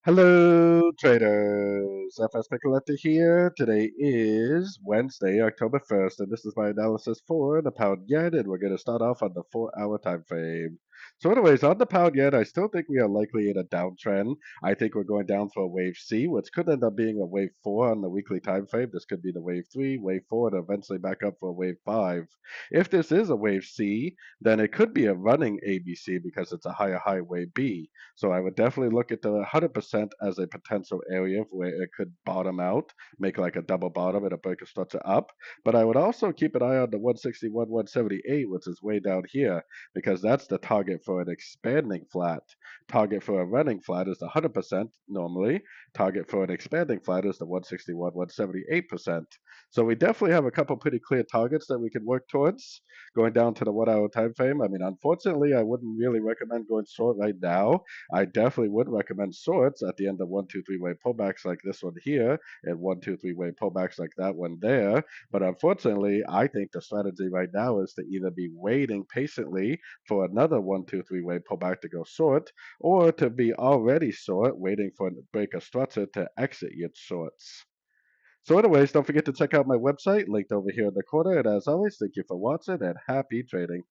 Hello, traders. FX Pip Collector here. Today is Wednesday, October 1st, and this is my analysis for the pound yen, and we're going to start off on the 4-hour time frame. So anyways, on the pound yen, I still think we are likely in a downtrend. I think we're going down for a wave C, which could end up being a wave 4 on the weekly time frame. This could be the wave 3, wave 4, and eventually back up for a wave 5. If this is a wave C, then it could be a running ABC because it's a higher high wave B. So I would definitely look at the 100% as a potential area where it could bottom out, make like a double bottom and a break of structure up. But I would also keep an eye on the 161, 178, which is way down here, because that's the target for an expanding flat. Target for a running flat is the 100% normally. Target for an expanding flat is the 161, 178%. So we definitely have a couple pretty clear targets that we can work towards going down to the 1 hour time frame. I mean, unfortunately, I wouldn't really recommend going short right now. I definitely would recommend shorts at the end of 1, 2, 3 way pullbacks like this one here and 1, 2, 3 way pullbacks like that one there. But unfortunately, I think the strategy right now is to either be waiting patiently for another 1, 2, 3 way pullback to go short, or to be already short, waiting for a break of structure to exit your shorts. So anyways, don't forget to check out my website linked over here in the corner. And as always, thank you for watching and happy trading.